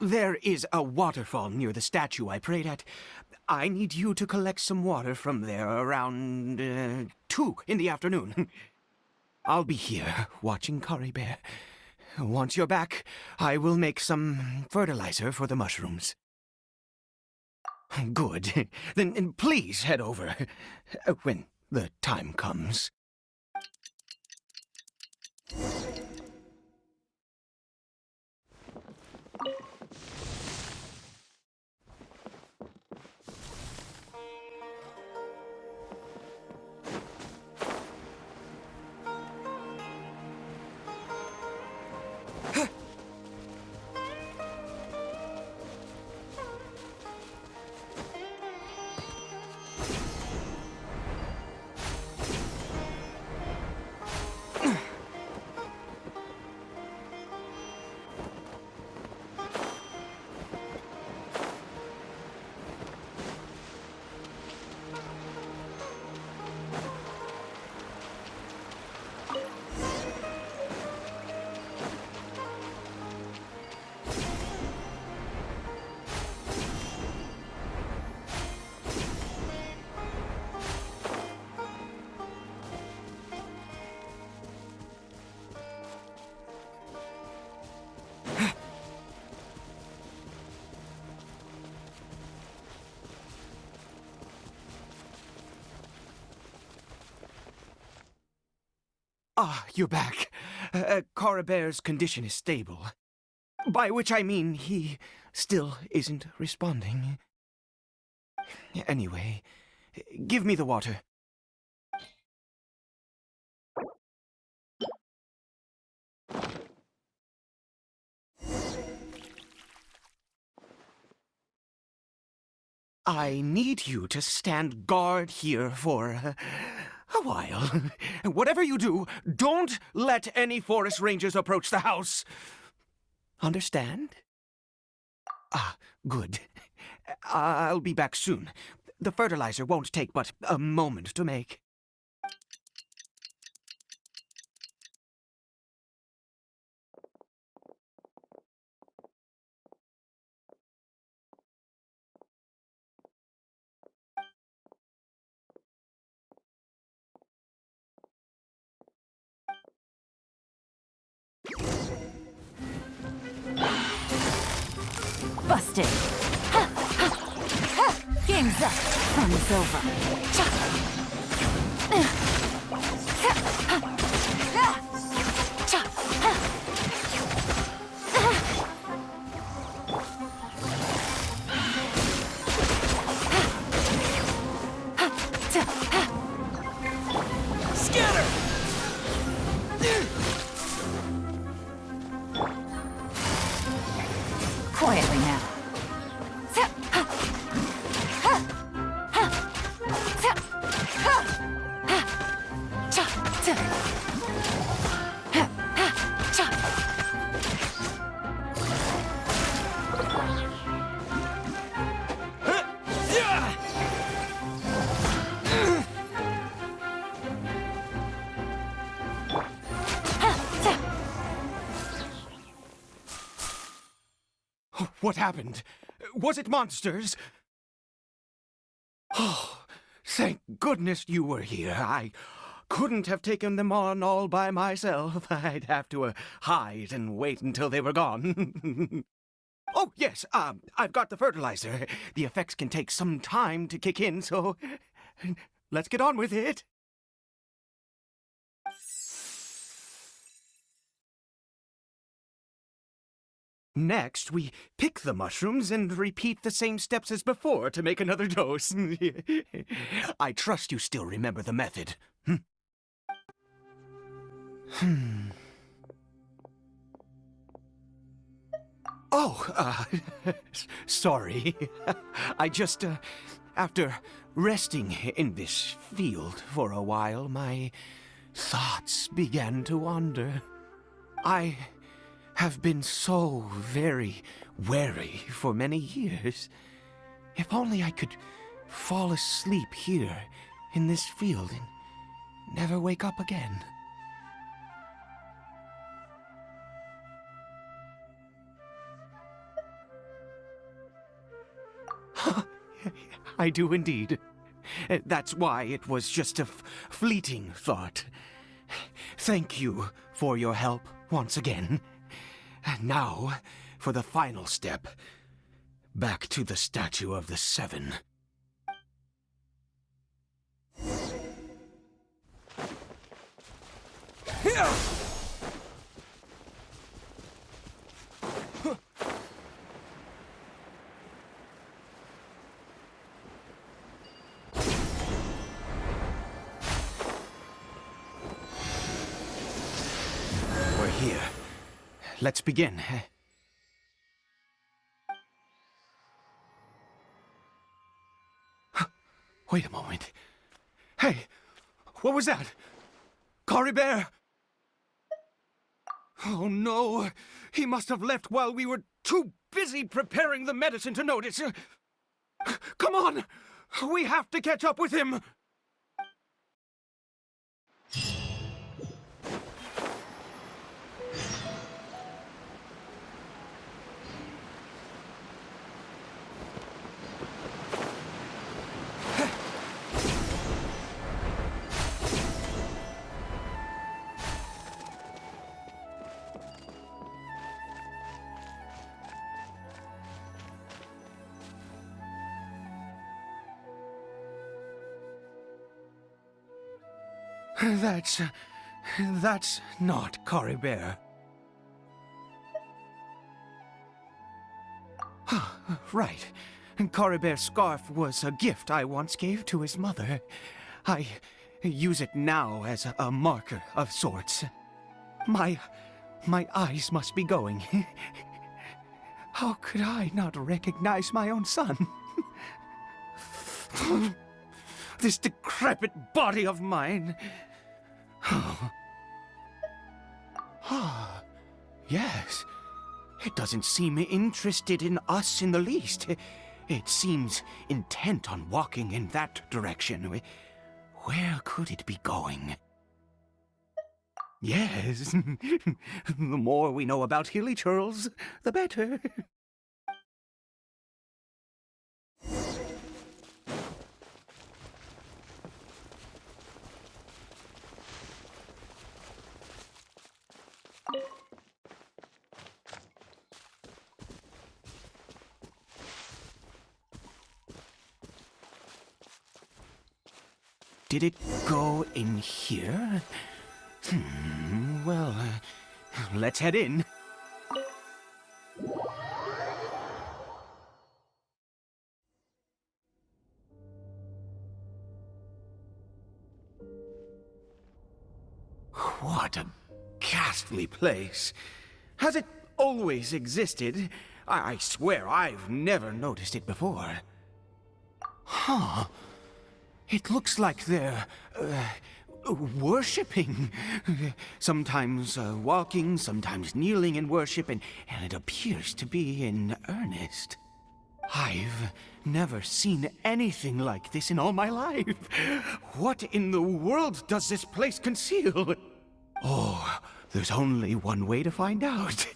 There is a waterfall near the statue I prayed at. I need you to collect some water from there around 2 in the afternoon. I'll be here watching Curry Bear. Once you're back, I will make some fertilizer for the mushrooms. Good. Then please head over when the time comes. Ah, you're back. Curry Bear's condition is stable. By which I mean he still isn't responding. Anyway, give me the water. I need you to stand guard here for a while. Whatever you do, don't let any forest rangers approach the house. Understand? Ah, good. I'll be back soon. The fertilizer won't take but a moment to make. Busted. Ha, ha, ha. Game's up. Fun is over. Cha. Ha, ha, ha. Cha, ha. Scatter! Quietly now. What happened? Was it monsters? Oh, thank goodness you were here. I couldn't have taken them on all by myself. I'd have to hide and wait until they were gone. Oh, yes, I've got the fertilizer. The effects can take some time to kick in, so let's get on with it. Next, we pick the mushrooms and repeat the same steps as before to make another dose. I trust you still remember the method. Oh, sorry. I just, after resting in this field for a while, my thoughts began to wander. I have been so very wary for many years. If only I could fall asleep here in this field and never wake up again. I do indeed. That's why it was just a fleeting thought. Thank you for your help once again. And now, for the final step. Back to the Statue of the Seven. We're here. Let's begin. Wait a moment. Hey, what was that? Cory Bear! Oh no, he must have left while we were too busy preparing the medicine to notice. Come on, we have to catch up with him. That's not Cory Bear. Right. Cory Bear's scarf was a gift I once gave to his mother. I use it now as a marker of sorts. My eyes must be going. How could I not recognize my own son? This decrepit body of mine. Yes. It doesn't seem interested in us in the least. It seems intent on walking in that direction. Where could it be going? Yes. The more we know about Hilly Churls, the better. Did it go in here? Well, let's head in. What a ghastly place. Has it always existed? I swear I've never noticed it before. Huh. It looks like they're, worshipping. Sometimes walking, sometimes kneeling in worship, and it appears to be in earnest. I've never seen anything like this in all my life. What in the world does this place conceal? Oh, there's only one way to find out.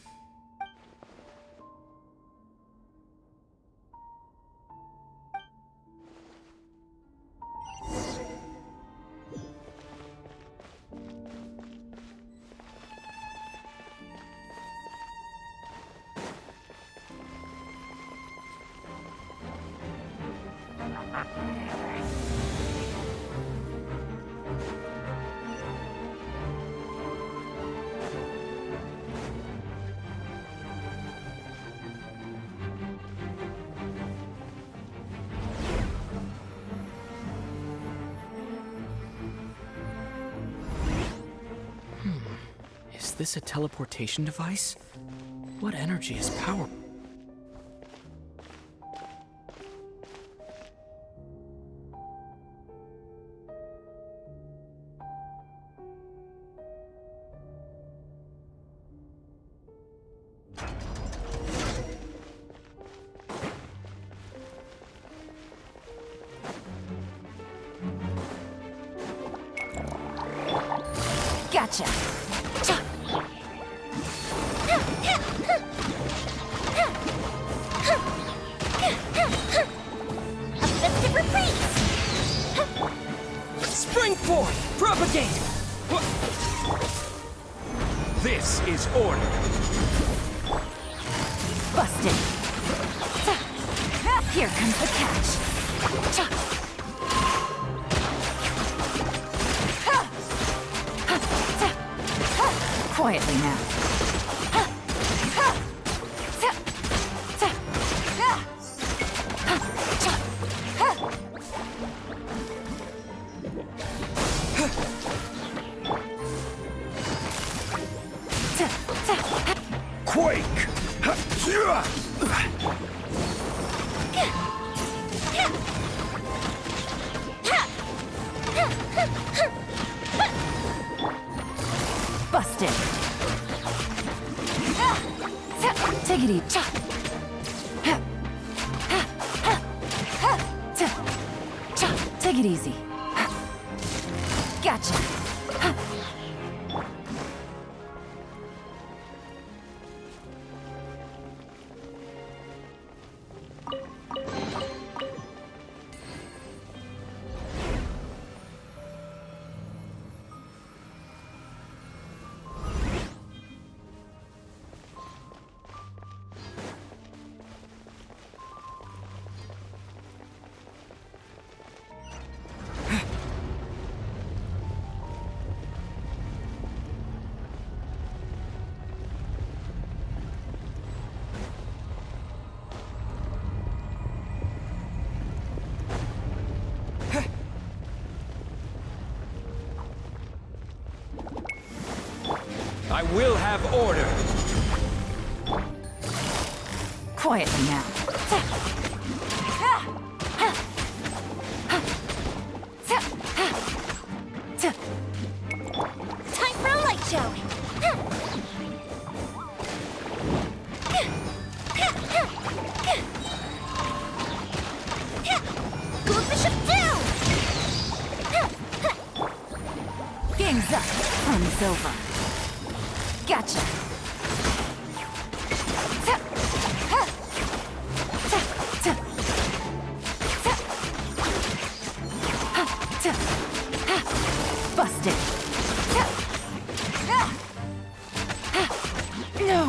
Is this a teleportation device? What energy is power? Gotcha. Forth, propagate! This is order. Busted. Here comes the catch. Quietly now. Quake! Busted. Take it easy. Take it easy. Gotcha. I will have order. Quietly now. Time for a light show! Glue Bishop down! Game's up. Fun's over. Gotcha. Busted. No.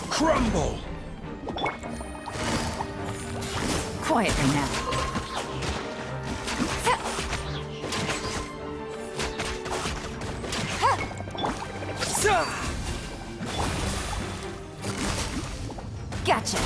Crumble! Quietly now. Gotcha.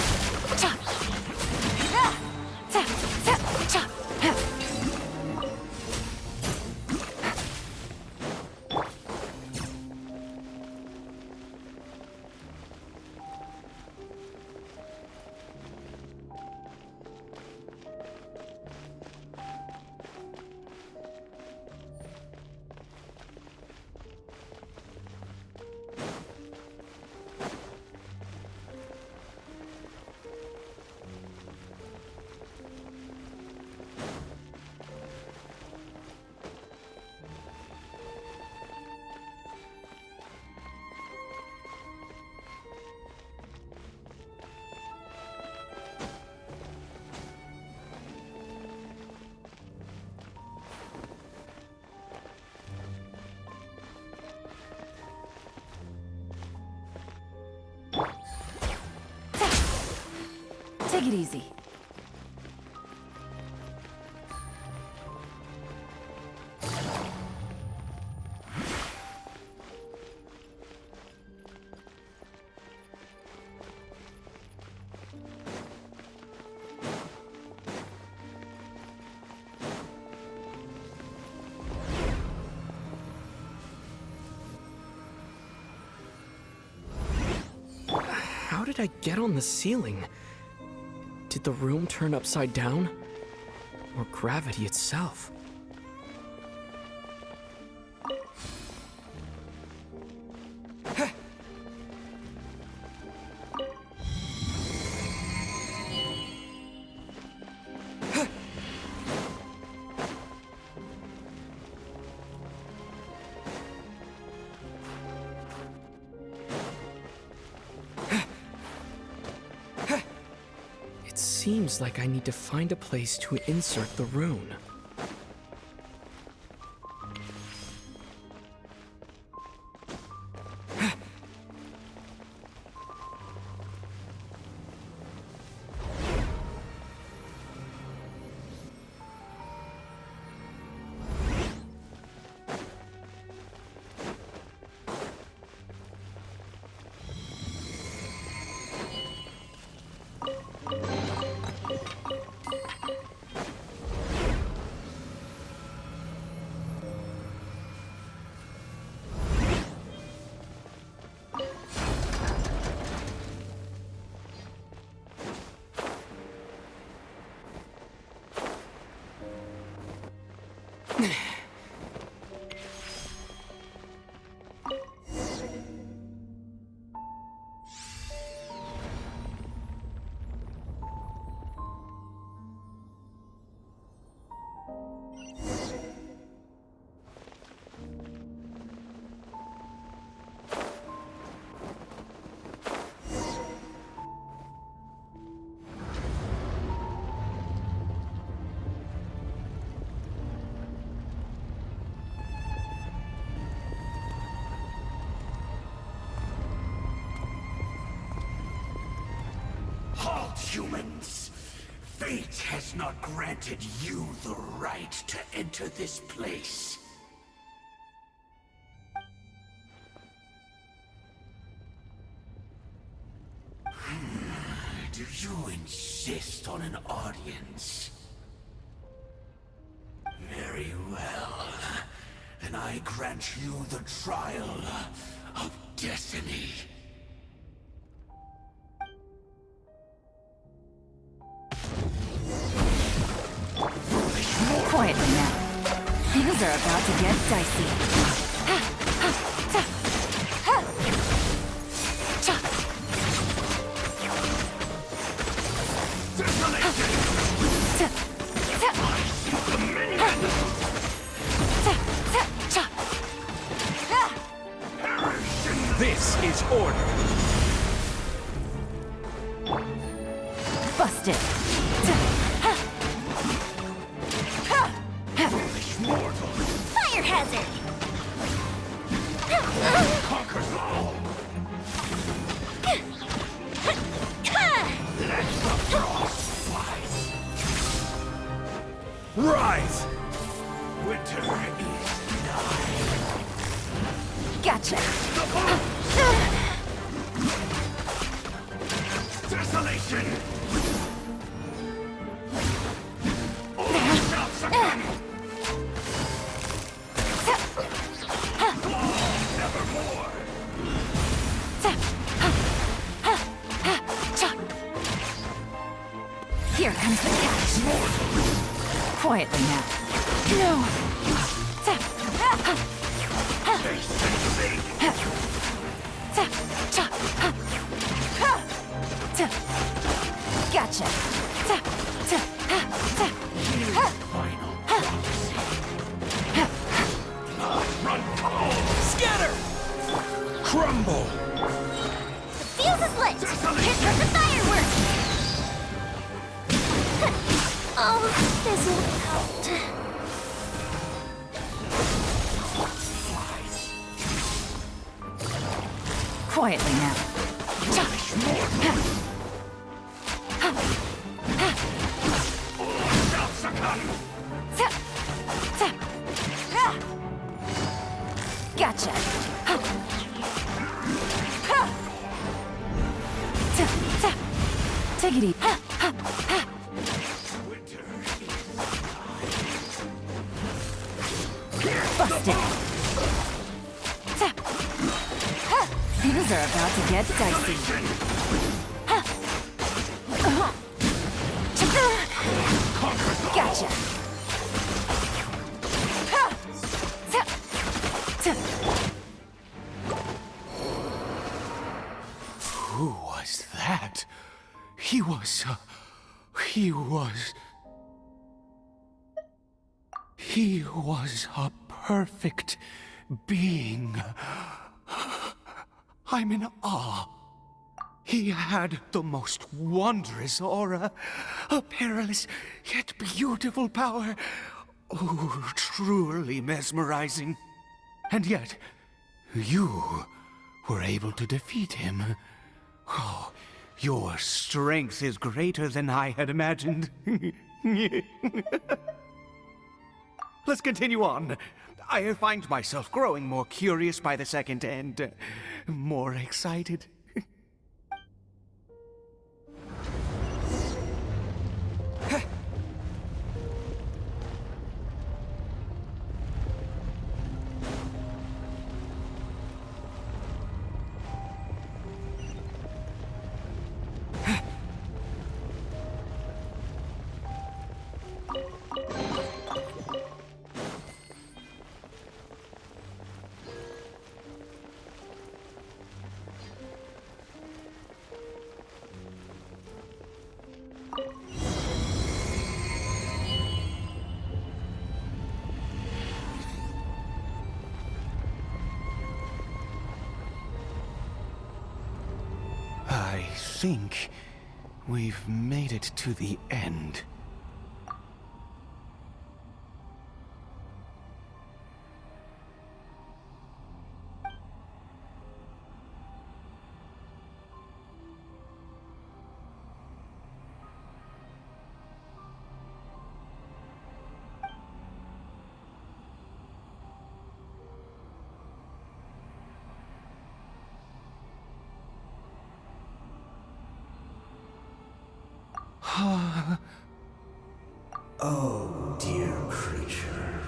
Take it easy. How did I get on the ceiling? Did the room turn upside down? Or gravity itself? seems like I need to find a place to insert the rune. Halt, humans! Fate has not granted you the right to enter this place. Do you insist on an audience? Very well. Then I grant you the trial of destiny. Quietly now. Things are about to get dicey. This is order. Busted. Fire hazard! Conquers all! Let the frost fight! Rise! Winter is nigh. Gotcha. Desolation! All shall succumb! Nevermore! Here comes the catch. Quietly now. No. Gotcha. Final prophecy. Run cold! Scatter! Crumble! Fuse is lit! Here comes the fireworks! Oh, fizzle out. Quietly now. Shall succumb! Gotcha. Take it easy. Winter Busted. Things are about to get dicey. Gotcha. Who was that? He was a perfect being. I'm in awe. He had the most wondrous aura, a perilous yet beautiful power. Oh, truly mesmerizing. And yet, you were able to defeat him. Oh, your strength is greater than I had imagined. Let's continue on. I find myself growing more curious by the second and more excited. I think we've made it to the end. Oh, dear creature,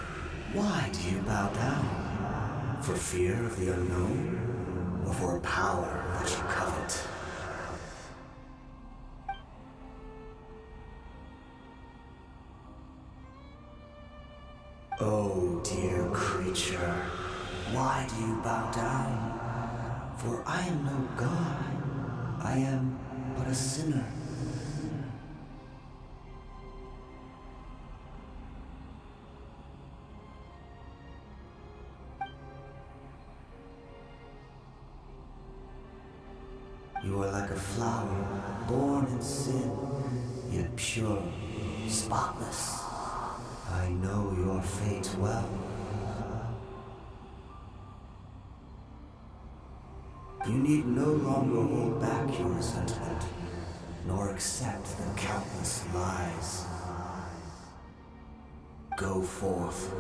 why do you bow down? For fear of the unknown? Or for a power that you covet? Oh, dear creature, why do you bow down? For I am no god. I am but a sinner. You are like a flower, born in sin, yet pure, spotless. I know your fate well. You need no longer hold back your resentment, nor accept the countless lies. Go forth,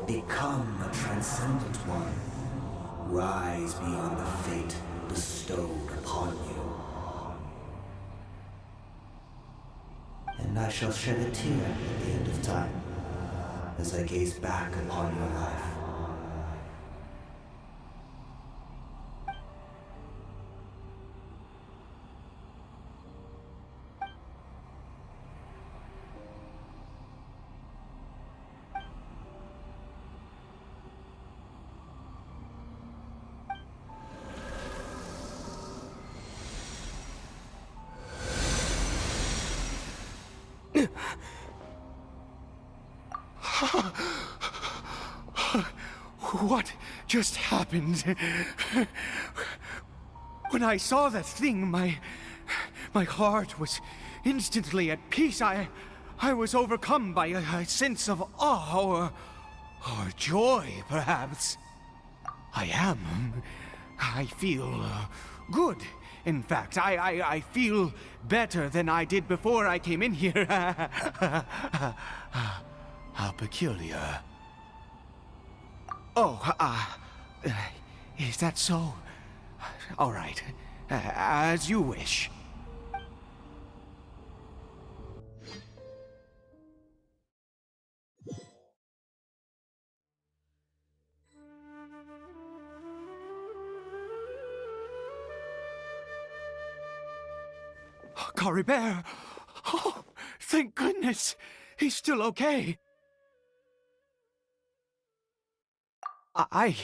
become a transcendent one. Rise beyond the fate bestowed upon you. And I shall shed a tear at the end of time, as I gaze back upon your life. What just happened? When I saw that thing, my heart was instantly at peace. I was overcome by a sense of awe or joy, perhaps. I feel good. In fact, I feel better than I did before I came in here. How peculiar. Oh, is that so? All right, as you wish. Caribert! Oh, thank goodness! He's still okay. I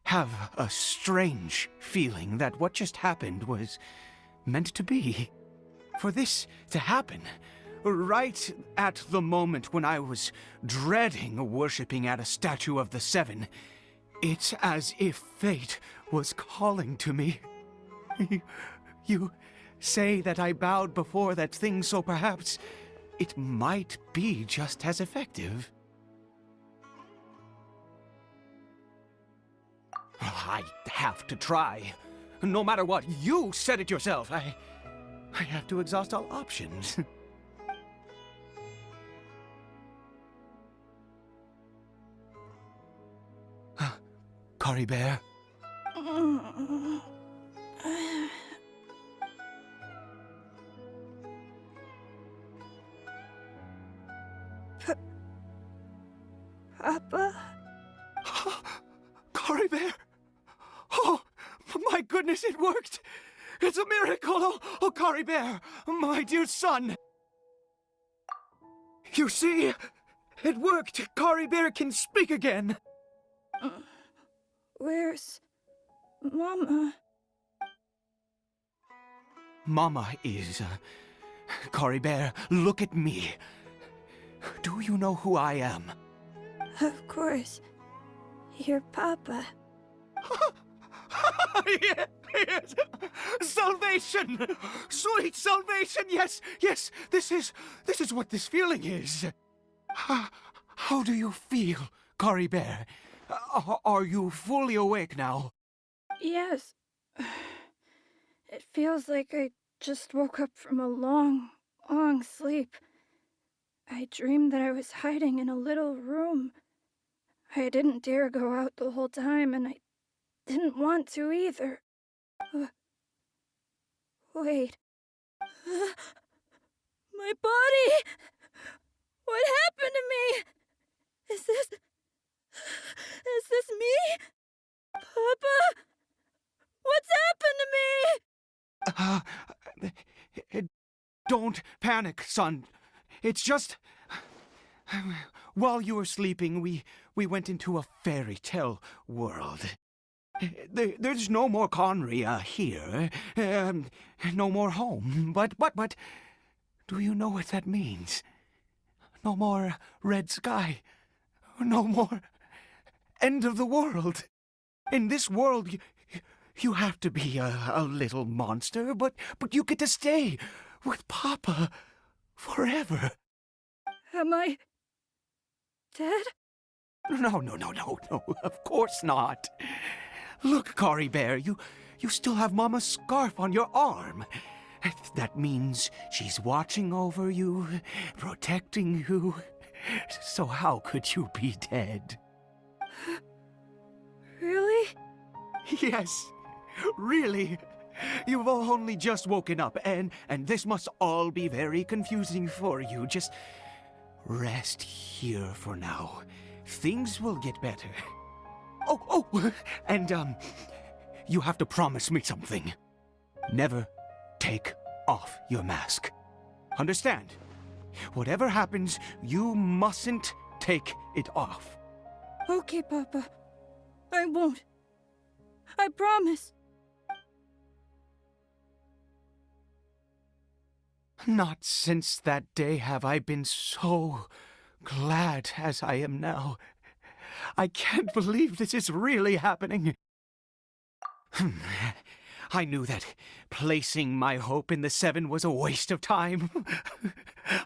have a strange feeling that what just happened was meant to be. For this to happen, right at the moment when I was dreading worshipping at a statue of the Seven, it's as if fate was calling to me. You say that I bowed before that thing, so perhaps it might be just as effective. I have to try. No matter what, you said it yourself. I have to exhaust all options. Cory Bear? Papa? Cory Bear? Oh, my goodness, it worked! It's a miracle! Oh, Cory Bear, my dear son! You see, it worked! Cory Bear can speak again! Where's Mama? Mama is... Cory Bear, look at me. Do you know who I am? Of course. Your Papa. Yes! Salvation! Sweet salvation! Yes, yes! This is what this feeling is. How do you feel, Cory Bear? Are you fully awake now? Yes. It feels like I just woke up from a long, long sleep. I dreamed that I was hiding in a little room. I didn't dare go out the whole time, and I didn't want to either. Wait. My body! What happened to me? Is this me? Papa? What's happened to me? Don't panic, son. It's just... While you were sleeping, we went into a fairy tale world. There's no more Conry here. No more home. But, do you know what that means? No more red sky. No more end of the world. In this world, you have to be a little monster, but you get to stay with Papa forever. Am I dead? No, of course not. Look, Cory Bear, you still have Mama's scarf on your arm. That means she's watching over you, protecting you. So how could you be dead? Really? Yes, really. You've only just woken up, and this must all be very confusing for you. Just rest here for now. Things will get better. Oh, and, you have to promise me something. Never take off your mask. Understand? Whatever happens, you mustn't take it off. Okay, Papa. I won't. I promise. Not since that day have I been so glad as I am now. I can't believe this is really happening. I knew that placing my hope in the Seven was a waste of time.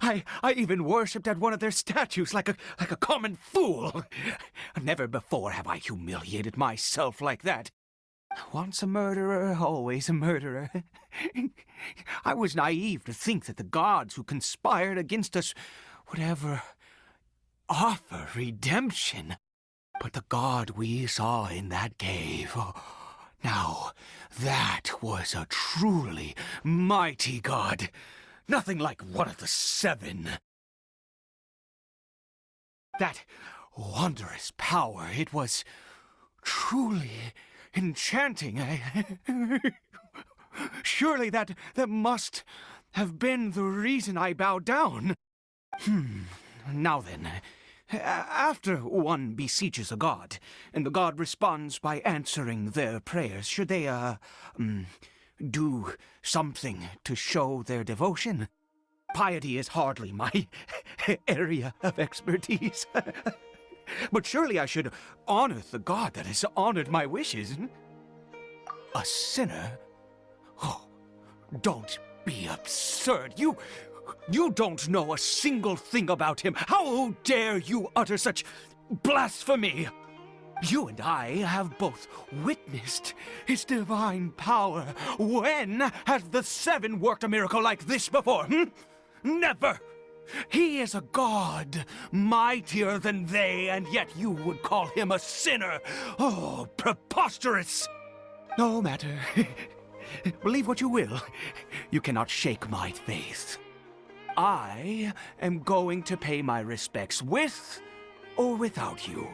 I even worshipped at one of their statues like a common fool. Never before have I humiliated myself like that. Once a murderer, always a murderer. I was naive to think that the gods who conspired against us would ever offer redemption. But the god we saw in that cave, now that was a truly mighty god. Nothing like one of the Seven. That wondrous power, it was truly enchanting. Surely that must have been the reason I bowed down. Now then, after one beseeches a god, and the god responds by answering their prayers, should they, do something to show their devotion? Piety is hardly my area of expertise. But surely I should honor the god that has honored my wishes. A sinner? Oh, Don't be absurd. You don't know a single thing about him. How dare you utter such blasphemy? You and I have both witnessed his divine power. When has the Seven worked a miracle like this before? Never! He is a god, mightier than they, and yet you would call him a sinner. Oh, preposterous! No matter. Believe what you will. You cannot shake my faith. I am going to pay my respects with or without you.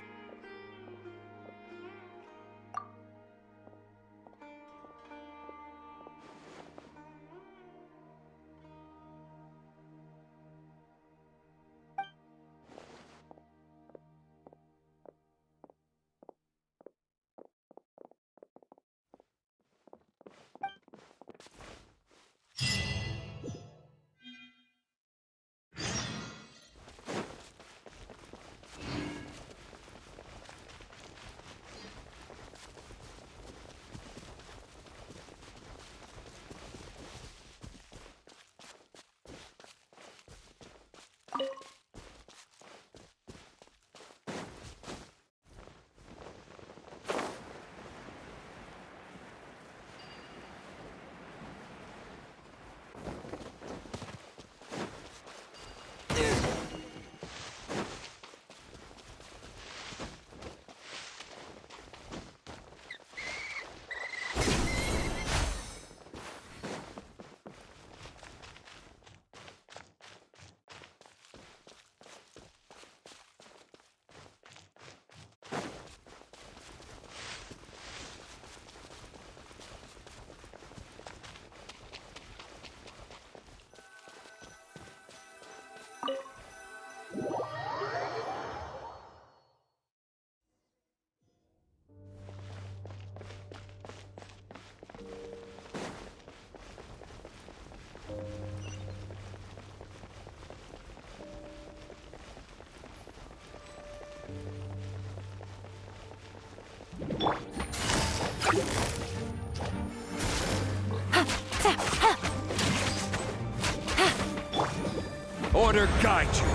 Order guide you.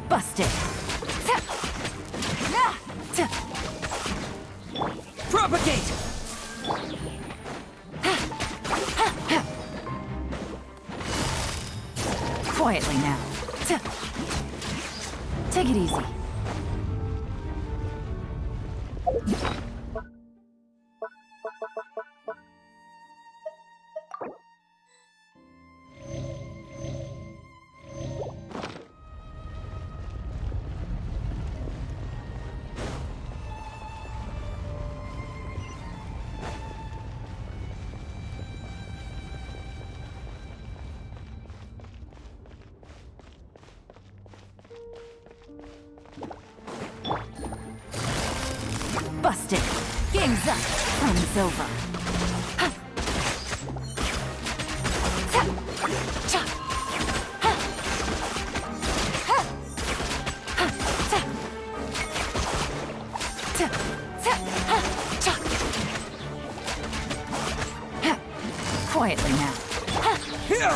Busted. Propagate! Quietly now. Take it easy. Busted. Game's up. Fun's over. Quietly now. Here!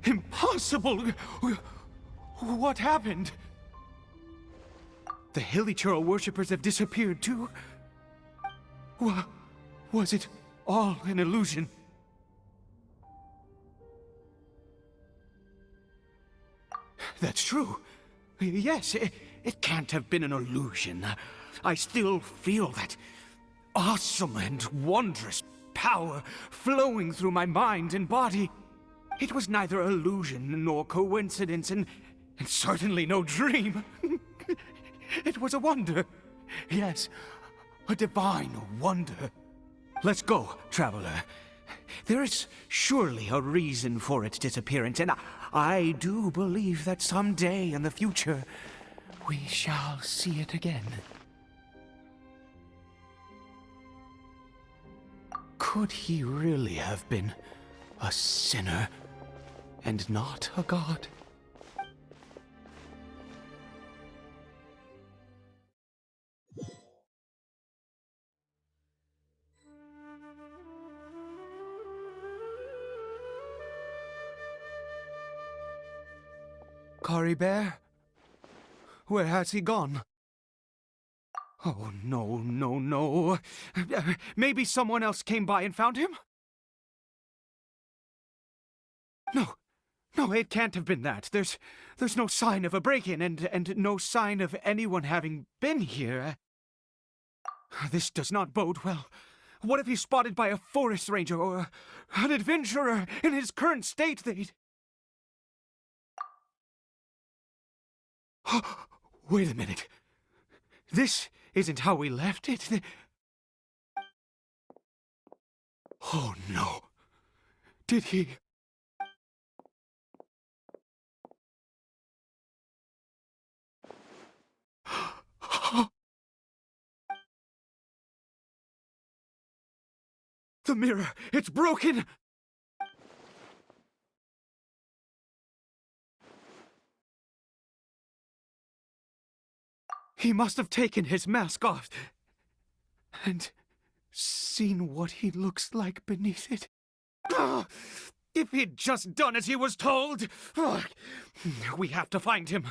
Impossible! What happened? The Hilichurl worshippers have disappeared too? Was it all an illusion? That's true. Yes, it can't have been an illusion. I still feel that awesome and wondrous power flowing through my mind and body. It was neither illusion nor coincidence, and certainly no dream. It was a wonder. Yes, a divine wonder. Let's go, traveler. There is surely a reason for its disappearance, and I do believe that someday in the future, we shall see it again. Could he really have been a sinner and not a god? Cory Bear? Where has he gone? Oh, no, no, no. Maybe someone else came by and found him? No, no, it can't have been that. There's no sign of a break-in and no sign of anyone having been here. This does not bode well. What if he's spotted by a forest ranger or an adventurer in his current state? They'd... Wait a minute. This isn't how we left it. Oh, no. Did he... The mirror! It's broken! He must have taken his mask off and seen what he looks like beneath it. If he'd just done as he was told! We have to find him.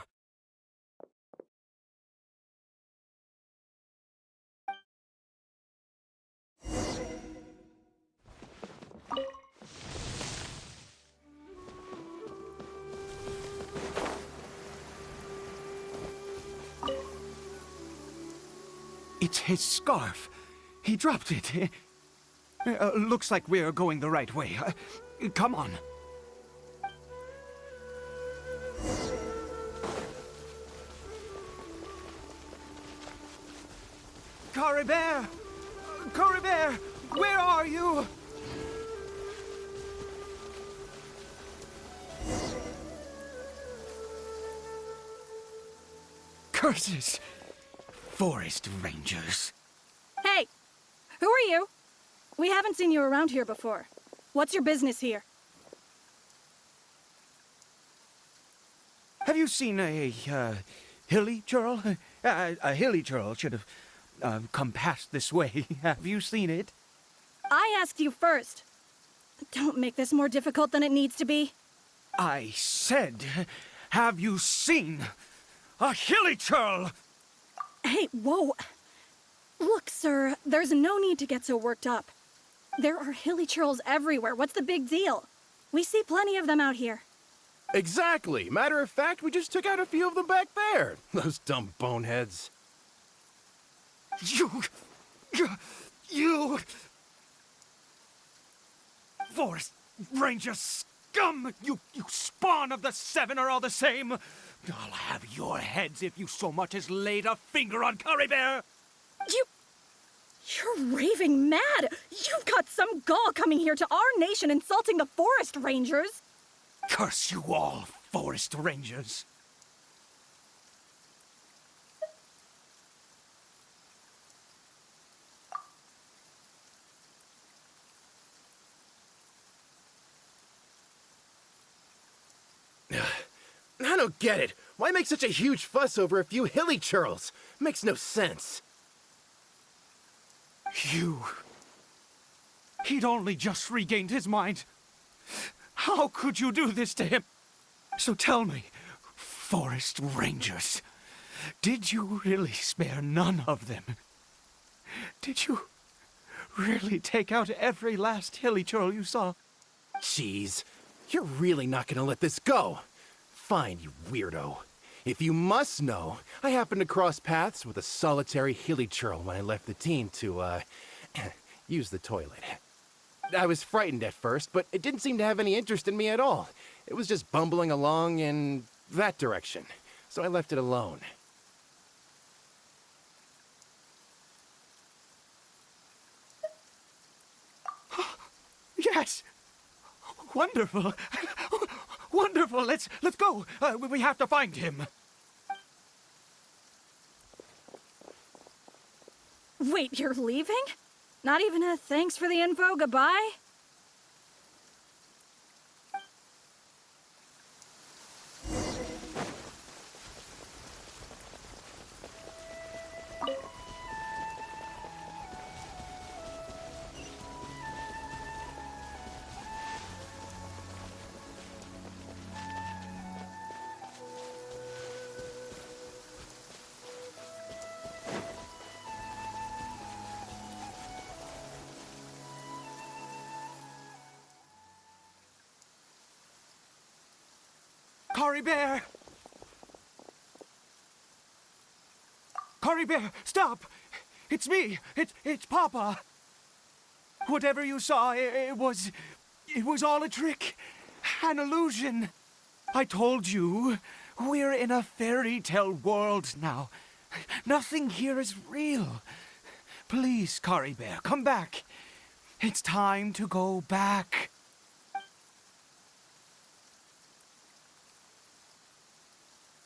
It's his scarf. He dropped it. Looks like we're going the right way. Come on. Cory Bear! Cory Bear! Where are you? Curses! Forest rangers. Hey! Who are you? We haven't seen you around here before. What's your business here? Have you seen a hilly churl? A hilly churl should have come past this way. Have you seen it? I asked you first. Don't make this more difficult than it needs to be. I said, have you seen a hilly churl? Hey, whoa. Look, sir, there's no need to get so worked up. There are hilly churls everywhere. What's the big deal? We see plenty of them out here. Exactly. Matter of fact, we just took out a few of them back there. Those dumb boneheads. You... Forest Ranger scum! You spawn of the Seven are all the same! I'll have your heads if you so much as laid a finger on Cory Bear! You're raving mad! You've got some gall coming here to our nation insulting the Forest Rangers! Curse you all, Forest Rangers! I don't get it. Why make such a huge fuss over a few hilly churls? Makes no sense. He'd only just regained his mind. How could you do this to him? So tell me, Forest Rangers, did you really spare none of them? Did you really take out every last hilly churl you saw? Jeez, you're really not gonna let this go. Fine, you weirdo. If you must know, I happened to cross paths with a solitary hilly churl when I left the team to, use the toilet. I was frightened at first, but it didn't seem to have any interest in me at all. It was just bumbling along in that direction, so I left it alone. Yes! Wonderful! Wonderful! Let's go! We have to find him! Wait, you're leaving? Not even a thanks for the info, goodbye? Cory Bear! Cory Bear, stop! It's me! It's Papa! Whatever you saw, it was all a trick. An illusion. I told you, we're in a fairy tale world now. Nothing here is real. Please, Cory Bear, come back. It's time to go back.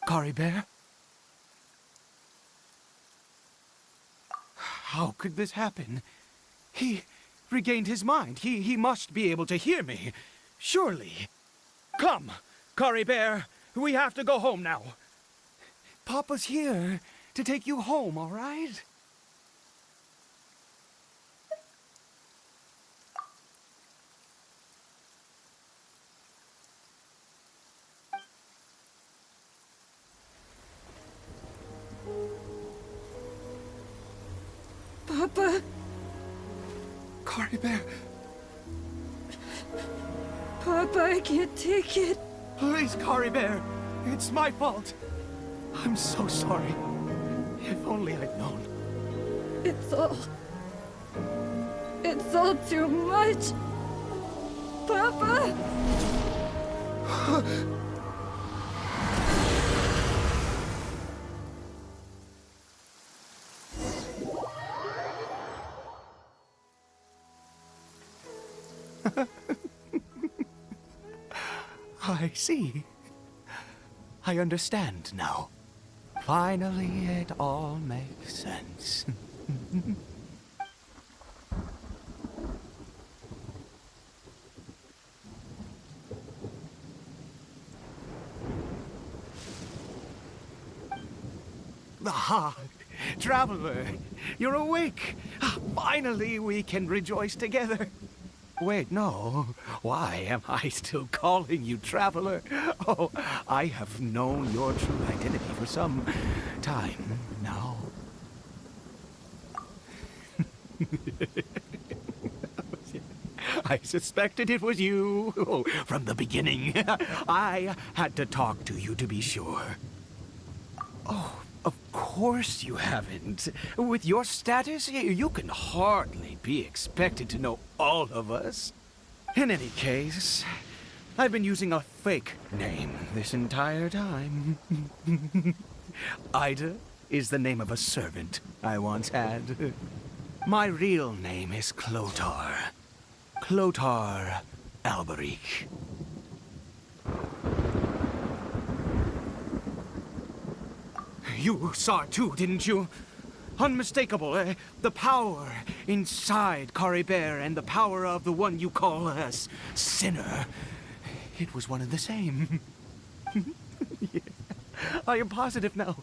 Cory Bear? How could this happen? He regained his mind. He must be able to hear me. Surely. Come, Cory Bear. We have to go home now. Papa's here to take you home, all right? Papa, Cory Bear, Papa, I can't take it. please, Cory Bear. It's my fault. I'm so sorry. If only I'd known. It's all too much. Papa! I see. I understand now. Finally, it all makes sense. Ah, Traveler, you're awake. Finally, we can rejoice together. Wait, no. Why am I still calling you Traveler? Oh, I have known your true identity for some time now. I suspected it was you. Oh, from the beginning. I had to talk to you to be sure. Oh, of course you haven't. With your status, you can hardly be expected to know all of us. In any case, I've been using a fake name this entire time. Ida is the name of a servant I once had. My real name is Clotar. Clotar Alberic. You saw it too, didn't you? Unmistakable, the power inside Cory Bear and the power of the one you call a sinner. It was one and the same. Yeah. I am positive now.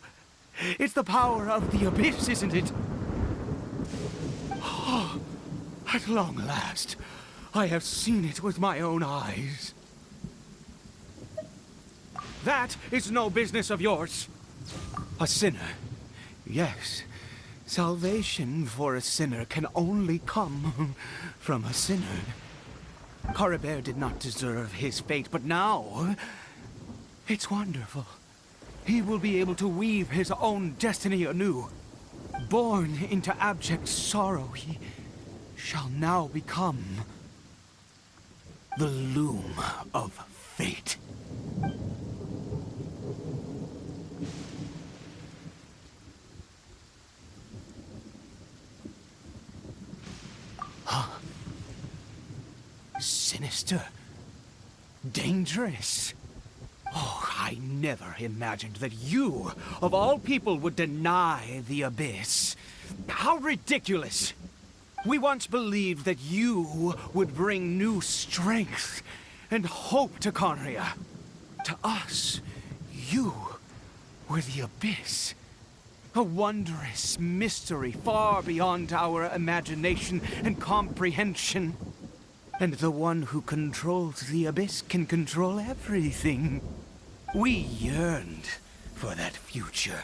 It's the power of the abyss, isn't it? Oh, at long last, I have seen it with my own eyes. That is no business of yours. A sinner. Yes. Salvation for a sinner can only come from a sinner. Cory Bear did not deserve his fate, but now it's wonderful. He will be able to weave his own destiny anew. Born into abject sorrow, he shall now become the Loom of Fate. sinister, dangerous. Oh, I never imagined that you, of all people, would deny the abyss. How ridiculous! We once believed that you would bring new strength and hope to Conria. To us, you were the abyss. A wondrous mystery far beyond our imagination and comprehension. And the one who controls the abyss can control everything. We yearned for that future.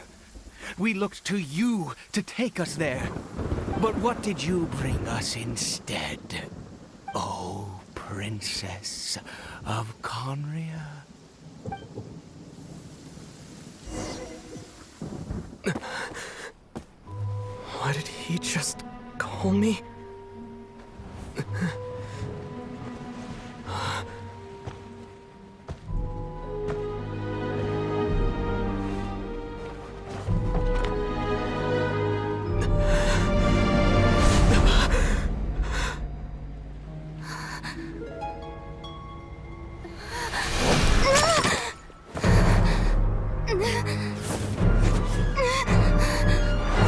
We looked to you to take us there. But what did you bring us instead? Oh, Princess of Conria. Why did he just call me?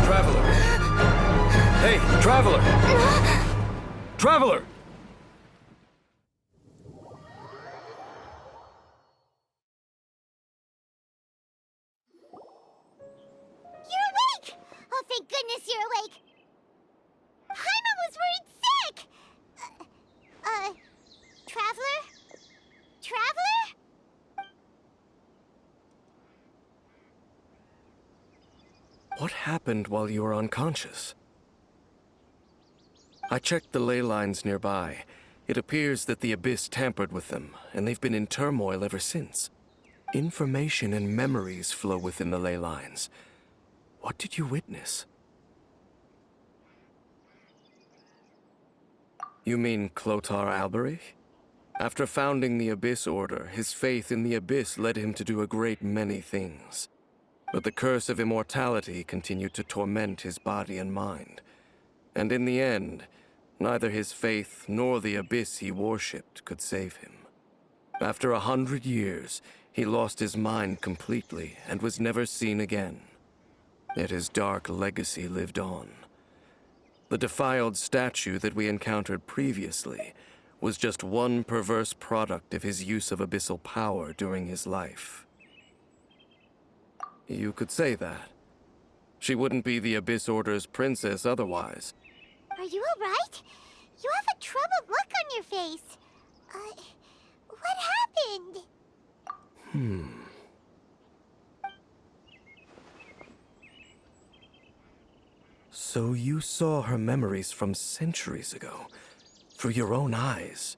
Traveler! Hey, Traveler! Traveler! You're awake! Oh, thank goodness you're awake! Paimon was worried sick! Traveler? Traveler? What happened while you were unconscious? I checked the ley lines nearby. It appears that the Abyss tampered with them, and they've been in turmoil ever since. Information and memories flow within the ley lines. What did you witness? You mean Clotar Alberich? After founding the Abyss Order, his faith in the Abyss led him to do a great many things. But the curse of immortality continued to torment his body and mind. And in the end, neither his faith nor the Abyss he worshipped could save him. After 100 years, he lost his mind completely and was never seen again. Yet his dark legacy lived on. The defiled statue that we encountered previously was just one perverse product of his use of abyssal power during his life. You could say that. She wouldn't be the Abyss Order's princess otherwise. Are you alright? You have a troubled look on your face. What happened? So you saw her memories from centuries ago, through your own eyes.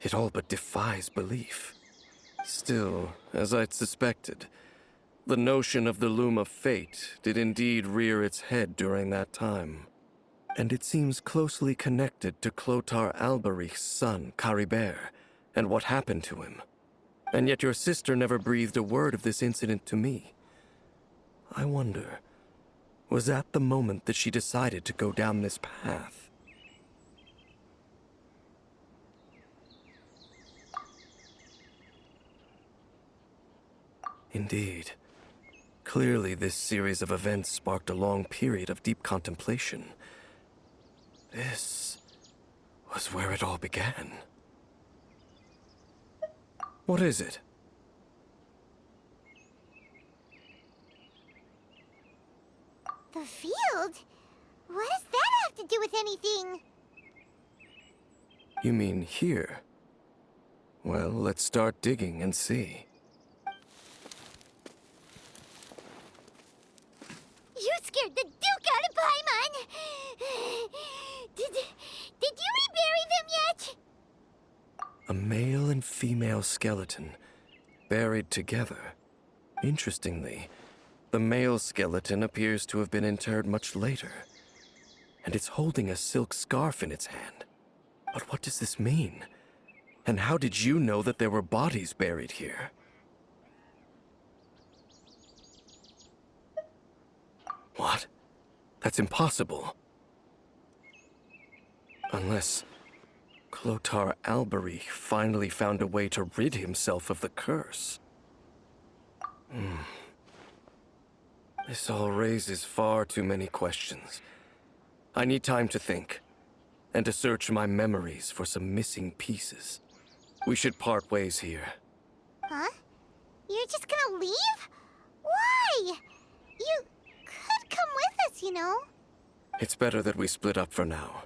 It all but defies belief. Still, as I'd suspected, the notion of the Loom of Fate did indeed rear its head during that time. And it seems closely connected to Clotar Alberich's son, Caribert, and what happened to him. And yet your sister never breathed a word of this incident to me. I wonder, was that the moment that she decided to go down this path? Indeed. Clearly, this series of events sparked a long period of deep contemplation. This was where it all began. What is it? The field? What does that have to do with anything? You mean here? Well, let's start digging and see. You scared the Duke out of Paimon! Did you rebury them yet? A male and female skeleton, buried together. Interestingly, the male skeleton appears to have been interred much later, and it's holding a silk scarf in its hand. But what does this mean? And how did you know that there were bodies buried here? What? That's impossible. Unless Clotar Alberich finally found a way to rid himself of the curse. This all raises far too many questions. I need time to think, and to search my memories for some missing pieces. We should part ways here. Huh? You're just gonna leave? Why? You could come with us, you know? It's better that we split up for now.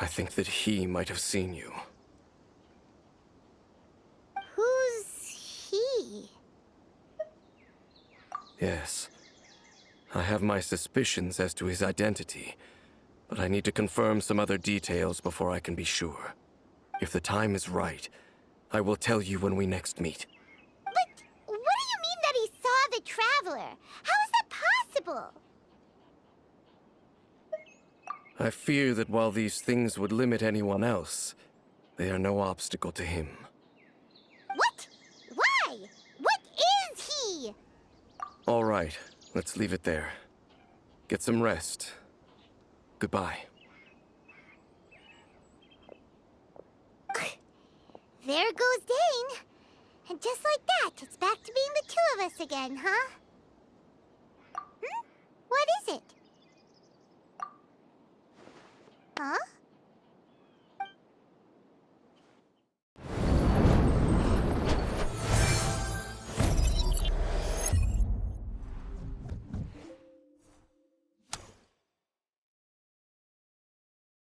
I think that he might have seen you. Who's he? Yes. I have my suspicions as to his identity, but I need to confirm some other details before I can be sure. If the time is right, I will tell you when we next meet. But what do you mean that he saw the Traveler? How is that possible? I fear that while these things would limit anyone else, they are no obstacle to him. What? Why? What is he? All right, let's leave it there. Get some rest. Goodbye. There goes Dane. And just like that, it's back to being the two of us again, huh? What is it?